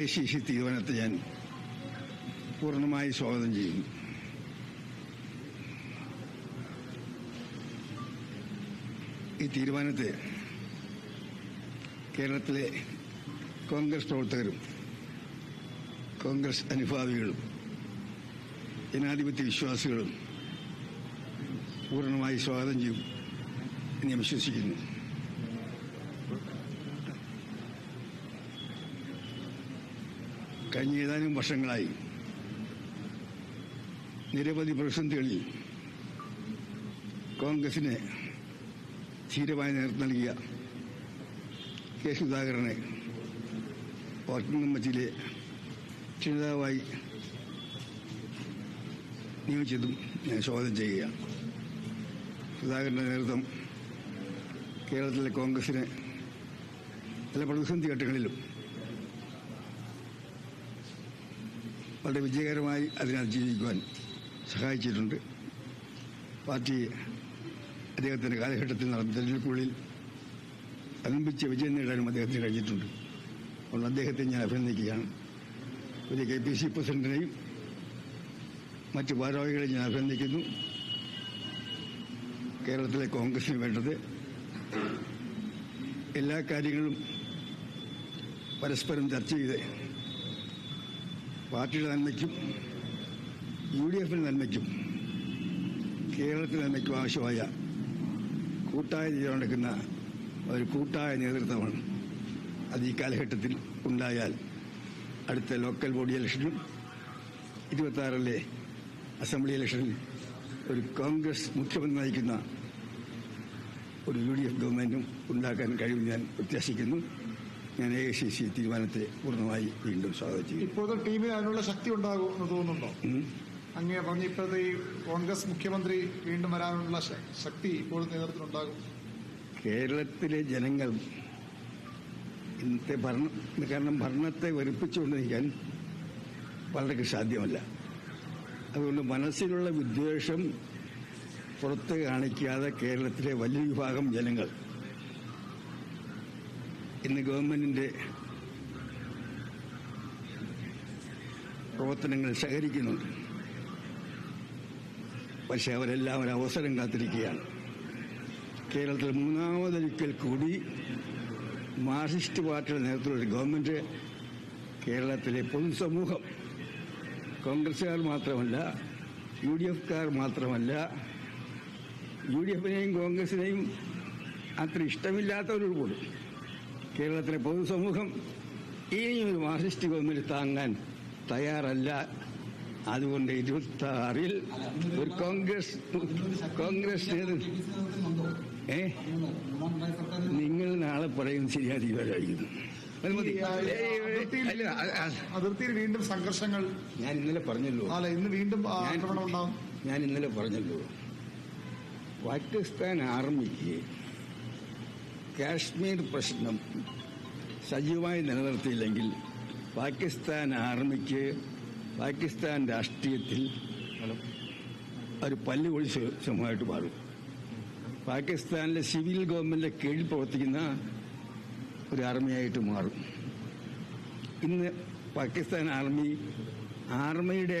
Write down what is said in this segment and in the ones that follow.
ശേഷി തീരുമാനത്തെ ഞാൻ പൂർണ്ണമായി സ്വാഗതം ചെയ്യുന്നു. ഈ തീരുമാനത്തെ കേരളത്തിലെ കോൺഗ്രസ് പ്രവർത്തകരും കോൺഗ്രസ് അനുഭാവികളും ജനാധിപത്യ വിശ്വാസികളും പൂർണ്ണമായി സ്വാഗതം ചെയ്യും എന്ന് ഞാൻ വിശ്വസിക്കുന്നു. കഴിഞ്ഞ ഏതാനും വർഷങ്ങളായി നിരവധി പ്രതിസന്ധികളിൽ കോൺഗ്രസിന് ധീരമായ നേതൃത്വം നൽകിയ കെ സുധാകരനെ വർക്കിംഗ് കമ്മിറ്റിയിലെ ക്ഷണിതാവായി നിയമിച്ചതും ഞാൻ സ്വാഗതം ചെയ്യുകയാണ്. സുധാകരന്റെ നേതൃത്വം കേരളത്തിലെ കോൺഗ്രസിന് പല പ്രതിസന്ധി ഘട്ടങ്ങളിലും വളരെ വിജയകരമായി അതിനെ അതിജീവിക്കുവാൻ സഹായിച്ചിട്ടുണ്ട്. പാർട്ടി അദ്ദേഹത്തിന്റെ കാലഘട്ടത്തിൽ നടന്ന തെരഞ്ഞെടുപ്പുകളിൽ അലംബിച്ച വിജയം നേടാനും അദ്ദേഹത്തിന് കഴിഞ്ഞിട്ടുണ്ട്. അതുകൊണ്ട് അദ്ദേഹത്തെ ഞാൻ അഭിനന്ദിക്കുകയാണ്. ഒരു KPC പ്രസിഡന്റിനെയും മറ്റ് ഭാരവാഹികളെയും ഞാൻ അഭിനന്ദിക്കുന്നു. കേരളത്തിലെ കോൺഗ്രസിന് വേണ്ടത് എല്ലാ കാര്യങ്ങളും പരസ്പരം ചർച്ച ചെയ്ത് പാർട്ടിയുടെ നന്മയ്ക്കും UDF നന്മയ്ക്കും കേരളത്തിന് നന്മയ്ക്കും ആവശ്യമായ കൂട്ടായ തീരുമാനമെടുക്കുന്ന ഒരു കൂട്ടായ നേതൃത്വമാണ്. അത് ഈ കാലഘട്ടത്തിൽ ഉണ്ടായാൽ അടുത്ത ലോക്കൽ ബോഡി ഇലക്ഷനും 26 അസംബ്ലി ഇലക്ഷനിൽ ഒരു കോൺഗ്രസ് മുഖ്യമന്ത്രി നയിക്കുന്ന ഒരു UDF ഗവൺമെന്റും ഉണ്ടാക്കാൻ കഴിയുമെന്ന് ഞാൻ പ്രത്യാശിക്കുന്നു. ഞാൻ AICC തീരുമാനത്തെ പൂർണ്ണമായി വീണ്ടും സ്വാഗതം ചെയ്യും. ഇപ്പോഴത്തെ ടീമിന് അതിനുള്ള ശക്തി ഉണ്ടാകുമെന്ന് തോന്നുന്നുണ്ടോ? അങ്ങേ പറഞ്ഞ ഇപ്പോഴത്തെ ഈ കോൺഗ്രസ് മുഖ്യമന്ത്രി വീണ്ടും വരാനുള്ള ശക്തി ഇപ്പോഴത്തെ നേതൃത്വത്തിനുണ്ടാകും. കേരളത്തിലെ ജനങ്ങൾ ഇന്നത്തെ കാരണം ഭരണത്തെ വെറുപ്പിച്ചുകൊണ്ടിരിക്കാൻ വളരെ സാധ്യമല്ല. അതുകൊണ്ട് മനസ്സിലുള്ള വിദ്വേഷം പുറത്ത് കാണിക്കാതെ കേരളത്തിലെ വലിയ വിഭാഗം ജനങ്ങൾ ഇന്ന് ഗവൺമെന്റിന്റെ പ്രവർത്തനങ്ങൾ സഹകരിക്കുന്നുണ്ട്. പക്ഷെ അവരെല്ലാം ഒരു അവസരം കാത്തിരിക്കുകയാണ്. കേരളത്തിൽ മൂന്നാമതൊരിക്കൽ കൂടി മാർക്സിസ്റ്റ് പാർട്ടിയുടെ നേതൃത്വത്തിലുള്ള ഗവൺമെന്റ് കേരളത്തിലെ പൊതുസമൂഹം, കോൺഗ്രസുകാർ മാത്രമല്ല, UDFക്കാർ മാത്രമല്ല, UDFനെയും കോൺഗ്രസിനെയും അത്ര ഇഷ്ടമില്ലാത്തവരോട് പോലും കേരളത്തിലെ പൊതുസമൂഹം ഇനിയും ഒരു മാർക്സിസ്റ്റ് ഗവൺമെന്റ് താങ്ങാൻ തയ്യാറല്ല. അതുകൊണ്ട് 26 ഒരു കോൺഗ്രസ് നിങ്ങൾ നാളെ പറയും ശരിയാ തീരുമാനമായിരിക്കുന്നു. അതിർത്തിയിൽ വീണ്ടും സംഘർഷങ്ങൾ ഞാൻ ഇന്നലെ പറഞ്ഞല്ലോ. ഇന്ന് വീണ്ടും ആക്രമണം ഉണ്ടാവും. ഞാൻ ഇന്നലെ പറഞ്ഞല്ലോ, പാകിസ്ഥാൻ ആർമിക്ക് കാശ്മീർ പ്രശ്നം സജീവമായി നിലനിർത്തിയില്ലെങ്കിൽ പാകിസ്ഥാൻ ആർമിക്ക് പാകിസ്ഥാൻ രാഷ്ട്രീയത്തിൽ ഒരു പല്ലുകൊളി സമൂഹമായിട്ട് മാറും. പാകിസ്ഥാനിലെ സിവിൽ ഗവൺമെന്റിന്റെ കീഴിൽ പ്രവർത്തിക്കുന്ന ഒരു ആർമിയായിട്ട് മാറും. ഇന്ന് പാകിസ്ഥാൻ ആർമിയുടെ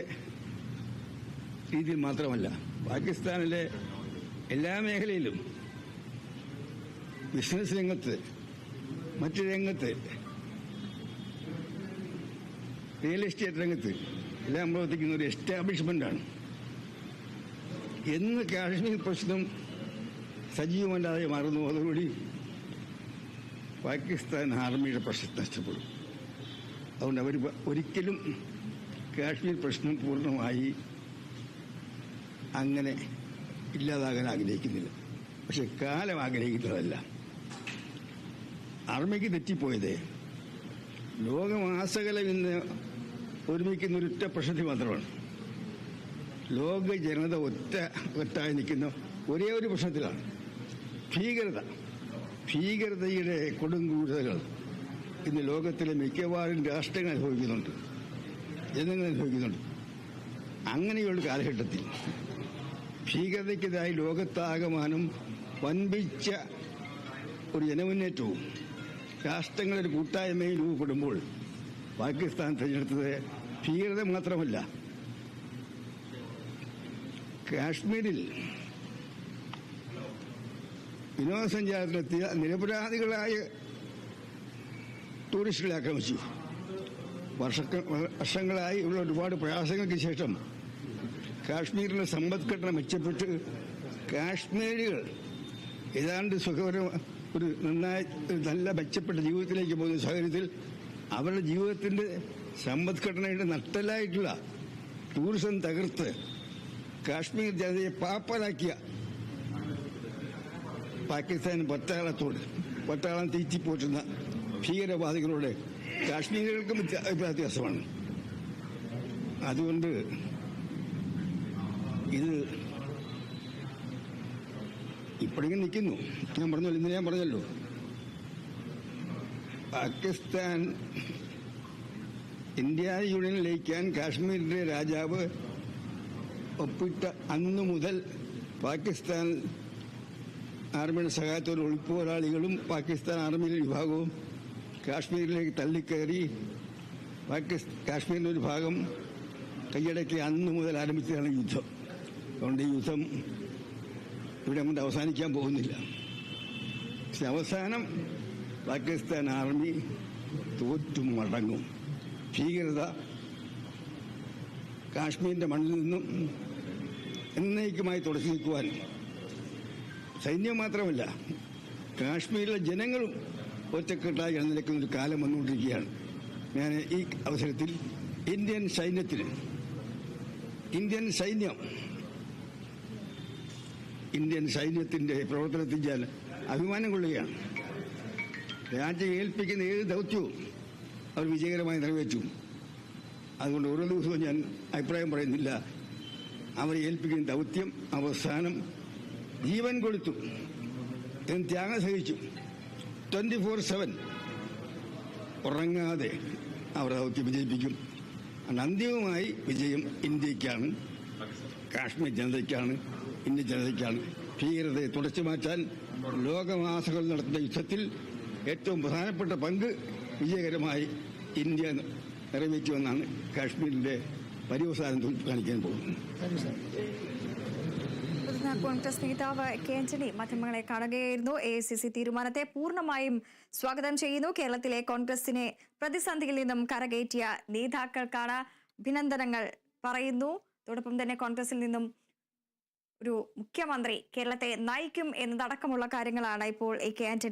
രീതിയിൽ മാത്രമല്ല, പാകിസ്ഥാനിലെ എല്ലാ മേഖലയിലും ബിസിനസ് രംഗത്ത്, മറ്റു രംഗത്ത്, റിയൽ എസ്റ്റേറ്റ് രംഗത്ത് എല്ലാം പ്രവർത്തിക്കുന്ന ഒരു എസ്റ്റാബ്ലിഷ്മെന്റാണ്. എന്ന് കാശ്മീർ പ്രശ്നം സജീവമല്ലാതെ മാറുന്നു, അതോടുകൂടി പാകിസ്ഥാൻ ആർമിയുടെ പ്രശ്നം നഷ്ടപ്പെടും. അതുകൊണ്ട് അവർ ഒരിക്കലും കാശ്മീർ പ്രശ്നം പൂർണ്ണമായി അങ്ങനെ ഇല്ലാതാകാൻ ആഗ്രഹിക്കുന്നില്ല. പക്ഷെ കാലം ആഗ്രഹിക്കുന്നതല്ല. ആർമിക്ക് തെറ്റിപ്പോയത് ലോകമാസകലം ഇന്ന് ഒരുമിക്കുന്ന ഒരൊറ്റ പ്രശ്നത്തിൽ മാത്രമാണ്. ലോക ജനത ഒറ്റായി നിൽക്കുന്ന ഒരേ ഒരു പ്രശ്നത്തിലാണ്. ഭീകരതയുടെ കൊടുങ്കൂടുതലുകൾ ഇന്ന് ലോകത്തിലെ മിക്കവാറും രാഷ്ട്രങ്ങൾ അനുഭവിക്കുന്നുണ്ട്, ജനങ്ങൾ അനുഭവിക്കുന്നുണ്ട്. അങ്ങനെയുള്ള കാലഘട്ടത്തിൽ ഭീകരതയ്ക്കെതിരായി ലോകത്താകമാനം വൻപിച്ച ഒരു ജനമുന്നേറ്റവും രാഷ്ട്രങ്ങളുടെ കൂട്ടായ്മയിൽ രൂപപ്പെടുമ്പോൾ പാകിസ്ഥാൻ തിരഞ്ഞെടുത്തത് ഭീകരത മാത്രമല്ല, കാശ്മീരിൽ വിനോദസഞ്ചാരത്തിലെത്തിയ നിരപരാധികളായ ടൂറിസ്റ്റുകളെ ആക്രമിച്ചു. വർഷങ്ങളായി ഉള്ള ഒരുപാട് പ്രയാസങ്ങൾക്ക് ശേഷം കാശ്മീരിലെ സമ്പദ്ഘടന മെച്ചപ്പെട്ട് കാശ്മീരികൾ ഏതാണ്ട് ഒരു നല്ല മെച്ചപ്പെട്ട ജീവിതത്തിലേക്ക് പോകുന്ന സാഹചര്യത്തിൽ അവരുടെ ജീവിതത്തിന്റെ സമ്പദ്ഘടനയുടെ നട്ടലായിട്ടുള്ള ടൂറിസം തകർത്ത് കാശ്മീർ ജനതയെ പാപ്പരാക്കിയ പാകിസ്ഥാൻ പട്ടാളം തീറ്റിപ്പോറ്റുന്ന ഭീകരവാദികളോട് കാശ്മീരികൾക്കും വ്യത്യാസമാണ്. അതുകൊണ്ട് ഇത് ഇപ്പോഴെങ്കിലും നിൽക്കുന്നു. ഇന്നലെ ഞാൻ പറഞ്ഞല്ലോ, പാകിസ്ഥാൻ ഇന്ത്യ യൂണിയനിൽ ലയിക്കാൻ കാശ്മീരിന്റെ രാജാവ് ഒപ്പിട്ട അന്നു മുതൽ പാകിസ്ഥാൻ ആർമിയുടെ സഹായത്തോടെ ഒളിപ്പോരാളികളും പാകിസ്ഥാൻ ആർമിയിലെ വിഭാഗവും കാശ്മീരിലേക്ക് തള്ളിക്കയറി കാശ്മീരിൻ്റെ ഒരു ഭാഗം കൈയടക്കി അന്നു മുതൽ ആരംഭിച്ചതാണ് യുദ്ധം. അതുകൊണ്ട് ഈ യുദ്ധം ഇവിടെ കൊണ്ട് അവസാനിക്കാൻ പോകുന്നില്ല. പക്ഷെ അവസാനം പാകിസ്ഥാൻ ആർമി തോറ്റും മടങ്ങും. ഭീകരത കാശ്മീരിന്റെ മണ്ണിൽ നിന്നും എന്നേക്കുമായി തുടച്ചു നീക്കുവാൻ സൈന്യം മാത്രമല്ല, കാശ്മീരിലെ ജനങ്ങളും ഒറ്റക്കെട്ടായി എഴുന്നേൽക്കുന്ന ഒരു കാലം വന്നുകൊണ്ടിരിക്കുകയാണ്. ഞാൻ ഈ അവസരത്തിൽ ഇന്ത്യൻ സൈന്യത്തിന്റെ പ്രവർത്തനത്തിൽ ഞാൻ അഭിമാനം കൊള്ളുകയാണ്. രാജ്യം ഏൽപ്പിക്കുന്ന ഏത് ദൗത്യവും അവർ വിജയകരമായി നിറവേറ്റും. അതുകൊണ്ട് ഓരോ ദിവസവും ഞാൻ അഭിപ്രായം പറയുന്നില്ല. അവരെ ഏൽപ്പിക്കുന്ന ദൗത്യം അവസാനം ജീവൻ കൊടുത്തു, ത്യാഗം സഹിച്ചു, 24/7 ഉറങ്ങാതെ അവർ ദൗത്യം വിജയിപ്പിക്കും. അന്തിമമായി വിജയം ഇന്ത്യക്കാണ്, കാശ്മീർ ജനതയ്ക്കാണ്, ഇന്ത്യൻ ജനതയ്ക്കാണ്. ഭീകരതയെ തുടച്ചു മാറ്റാൻ ലോകമാസകൾ നടത്തുന്ന യുദ്ധത്തിൽ ഏറ്റവും പ്രധാനപ്പെട്ട പങ്ക് വിജയകരമായി ഇന്ത്യ നിറവേറ്റുമെന്നാണ് കാശ്മീരിന്റെ പര്യവസാനം കാണിക്കാൻ പോകുന്നത്. കോൺഗ്രസ് നേതാവ് കെ ആന്റണി മാധ്യമങ്ങളെ കാണുകയായിരുന്നു. AICC തീരുമാനത്തെ പൂർണ്ണമായും സ്വാഗതം ചെയ്യുന്നു. കേരളത്തിലെ കോൺഗ്രസിനെ പ്രതിസന്ധിയിൽ നിന്നും കരകയറ്റിയ നേതാക്കൾക്കാണ് അഭിനന്ദനങ്ങൾ പറയുന്നു. അതോടൊപ്പം തന്നെ കോൺഗ്രസിൽ നിന്നും ഒരു മുഖ്യമന്ത്രി കേരളത്തെ നയിക്കും എന്നതടക്കമുള്ള കാര്യങ്ങളാണ് ഇപ്പോൾ കെ ആന്റണി